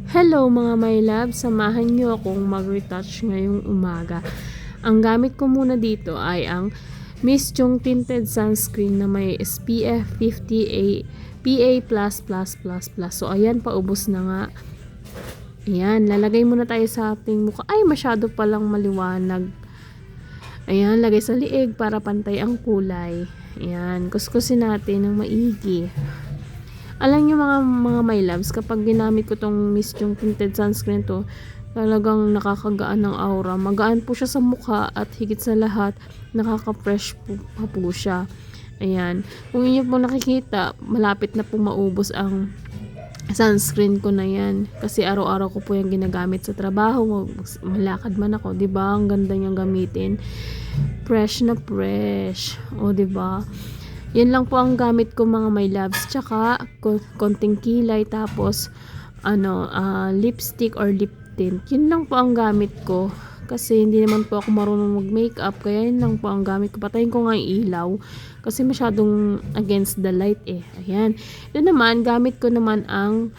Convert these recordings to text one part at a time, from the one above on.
Hello mga my love, samahan nyo akong mag-retouch ngayong umaga. Ang gamit ko muna dito ay ang Miss Chung Tinted Sunscreen na may SPF 50 PA++++. So ayan, paubos na nga. Ayan, lalagay muna tayo sa ating mukha. Ay, masyado palang maliwanag. Ayan, lagay sa liig para pantay ang kulay. Ayan, kuskusin natin ng maigi. Alam nyo mga my loves, kapag ginamit ko tong Miss Chung Tinted Sunscreen to, talagang nakakagaan ng aura. Magaan po siya sa mukha at higit sa lahat, nakaka-fresh po siya. Ayan. Kung inyo po nakikita, malapit na po maubos ang sunscreen ko na yan. Kasi araw-araw ko po yung ginagamit sa trabaho. Malakad man ako, diba? Ang ganda niyang gamitin. Fresh na fresh. O, diba? Yan lang po ang gamit ko mga my loves. Tsaka, konting kilay. Tapos, lipstick or lip tint. Yun lang po ang gamit ko. Kasi hindi naman po ako marunong mag-makeup. Kaya yun lang po ang gamit ko. Patayin ko nga yung ilaw. Kasi masyadong against the light eh. Ayan. Yun naman, gamit ko naman ang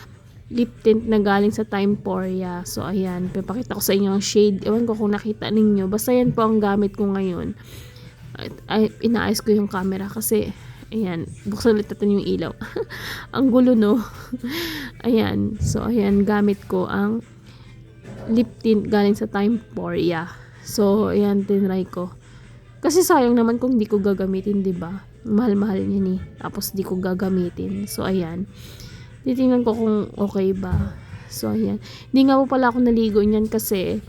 lip tint na galing sa Timeporia. So, ayan. Papakita ko sa inyo ang shade. Ewan ko kung nakita ninyo. Basta yan po ang gamit ko ngayon. Ay, inaayos ko yung camera kasi ayan, buksan ulit natin yung ilaw. Ang gulo, no? Ayan. So, ayan, gamit ko ang lip tint galing sa Timeporia. So, ayan, tinry ko. Kasi sayang naman kung di ko gagamitin, diba? Mahal-mahal niya tapos di ko gagamitin. So, ayan. Titingnan ko kung okay ba. So, ayan. Hindi nga po pala ako naligo niyan kasi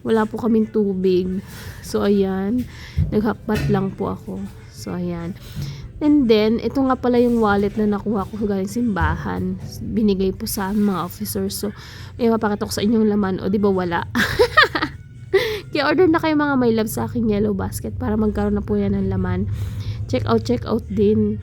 wala po kaming tubig. So, ayan. Naghakbat lang po ako. So, ayan. And then, ito nga pala yung wallet na nakuha ko galing simbahan. Binigay po sa mga officers. So, mapakita ko sa inyong laman. O, di ba wala? Kaya order na kayo mga my love sa aking yellow basket para magkaroon na po yan ng laman. Check out din.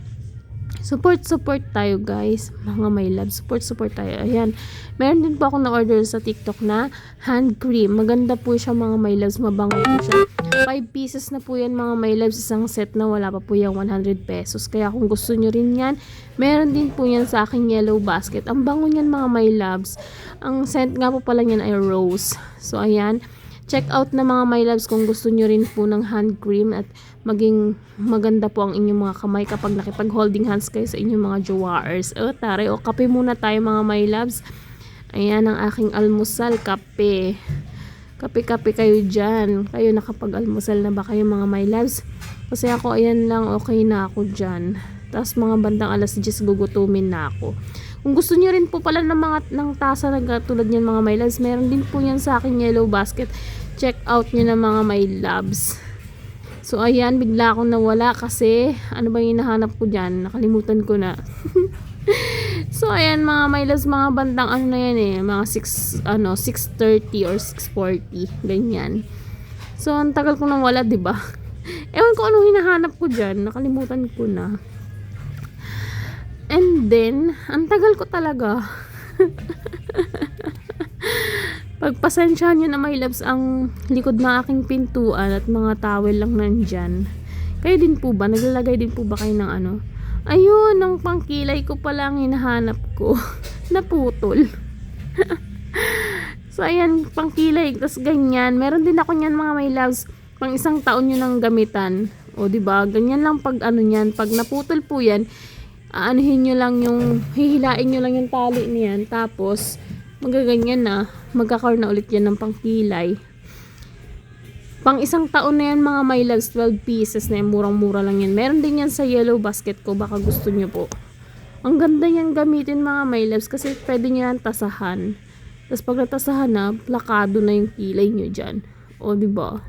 Support tayo guys. Mga my love, support tayo. Ayan. Meron din po akong na-order sa TikTok na hand cream. Maganda po siya mga my loves. Mabango po siya. 5 pieces na po yan mga my loves. Isang set na wala pa po yung 100 pesos. Kaya kung gusto nyo rin yan, meron din po yan sa aking yellow basket. Ang bango niyan mga my loves. Ang scent nga po pala niyan ay rose. So ayan. Check out na mga my loves kung gusto nyo rin po ng hand cream at maging maganda po ang inyong mga kamay kapag nakipag holding hands kayo sa inyong mga jowaers. O tare, o kape muna tayo mga my loves. Ayan ang aking almusal, kape. Kape kayo dyan. Kayo nakapag-almusal na ba kayo mga my loves? Kasi ako ayan lang, okay na ako dyan. Tapos mga bandang alas 10 gugutumin na ako. Kung gusto niyo rin po pala ng tasa na tulad niyan mga my loves, meron din po yan sa akin yellow basket. Check out niyo na mga my loves. So ayan, bigla akong nawala kasi ano ba yung hinahanap ko dyan? Nakalimutan ko na. So ayan mga my loves, mga bandang ano na yan eh, mga 6:30 or 6:40, ganyan. So ang tagal ko nang wala, 'di ba? Ewan ko anong hinahanap ko dyan, nakalimutan ko na. And then, ang tagal ko talaga. Pagpasensyahan nyo na my loves ang likod ng aking pintuan at mga towel lang nandyan. Kayo din po ba? Naglalagay din po ba kayo ng ano? Ayun, ang pangkilay ko pala ang hinahanap ko. Naputol. So, ayan, pangkilay. Tapos ganyan. Meron din ako niyan mga my loves. Pang isang taon nyo nang gamitan. O, diba? Ganyan lang pag ano niyan. Pag naputol po yan, aanuhin nyo lang yung, hihilain nyo lang yung tali niyan. Tapos, magaganyan na. Magkakaroon na ulit yan ng pangkilay. Pang isang taon na yan mga my loves, 12 pieces na yan, murang-mura lang yan. Meron din yan sa yellow basket ko, baka gusto nyo po. Ang ganda yan gamitin mga my loves kasi pwede nyo yan tasahan. Tapos pag natasahan na, plakado na yung kilay nyo dyan. O diba?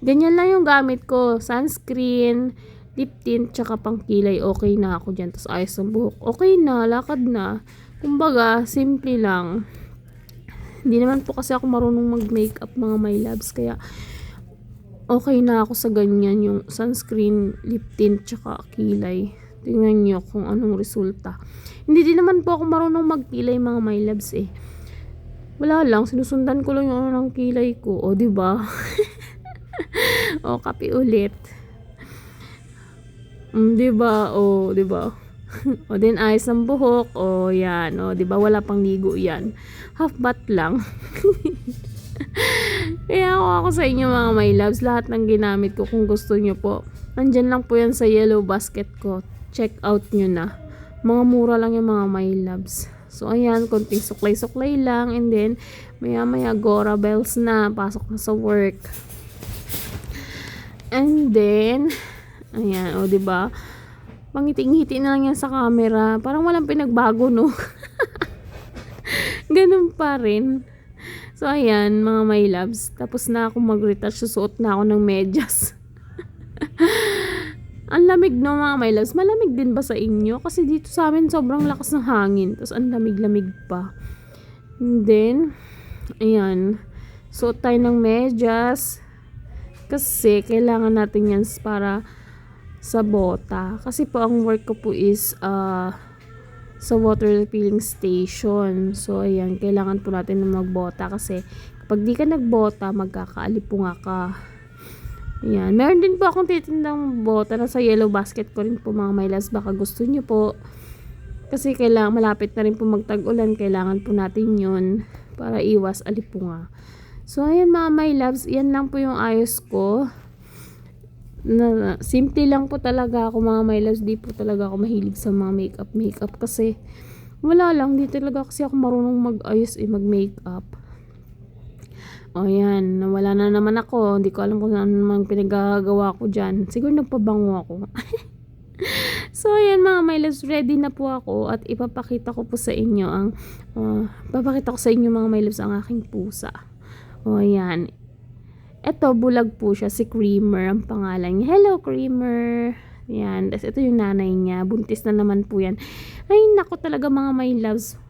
Ganyan lang yung gamit ko. Sunscreen, lip tint, tsaka pangkilay. Okay na ako dyan. Tapos ayos ng buhok. Okay na, lakad na. Kumbaga, simple lang. Hindi naman po kasi ako marunong mag-makeup mga my loves. Kaya, okay na ako sa ganyan. Yung sunscreen, lip tint, tsaka kilay. Tingnan nyo kung anong resulta. Hindi din naman po ako marunong magkilay mga my loves eh. Wala lang, sinusundan ko lang yung ano ng kilay ko. O, diba? O, kape ulit. 'Di ba? Oh, 'di ba? O din ayos ng buhok. O yan. O 'di ba wala pang ligo yan. Half bath lang. Kaya ako sa inyo mga my loves, lahat ng ginamit ko kung gusto nyo po. Nandyan lang po yan sa yellow basket ko. Check out nyo na. Mga mura lang yung mga my loves. So ayan, konting suklay-suklay lang. And then, maya-maya Gora bells na. Pasok na sa work. And then, ayan, o 'di ba? Pangiti-ngiti na lang yan sa camera. Parang walang pinagbago, no? Ganun pa rin. So, ayan, mga my loves. Tapos na ako mag-retouch. Susuot na ako ng medyas. Ang lamig, no, mga my loves. Malamig din ba sa inyo? Kasi dito sa amin sobrang lakas ng hangin. Tapos ang lamig-lamig pa. And then, ayan. Suot tayo ng medyas. Kasi kailangan natin yan para sa bota. Kasi po ang work ko po is sa water refilling station. So ayan, kailangan po natin na magbota kasi kapag di ka nagbota, magkakaalipunga ka. Ayan, meron din po akong titindang bota na sa yellow basket ko rin po mga my loves. Baka gusto nyo po. Kasi kailangan, malapit na rin po magtag-ulan. Kailangan po natin yun para iwas alipunga. So ayan mga my loves, yan lang po yung ayos ko. Simple lang po talaga ako mga my loves. Di po talaga ako mahilig sa mga makeup kasi wala lang, di talaga kasi ako marunong mag-ayos mag makeup. O yan, nawala na naman ako. Hindi ko alam kung ano naman pinagagawa ko dyan. Siguro nagpabango ako. So ayan mga my loves, ready na po ako at ipapakita ko po sa inyo ang papakita ko sa inyo mga my loves ang aking pusa. O yan, eto, bulag po siya. Si Creamer ang pangalan niya. Hello, Creamer. Yan. Tapos ito yung nanay niya. Buntis na naman po yan. Ay, nako talaga mga my loves.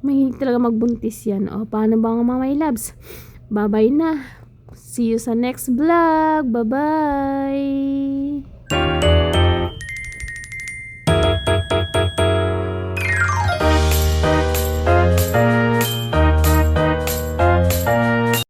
Mahilig talaga magbuntis yan. O, paano ba mga my loves? Bye-bye na. See you sa next vlog. Bye-bye.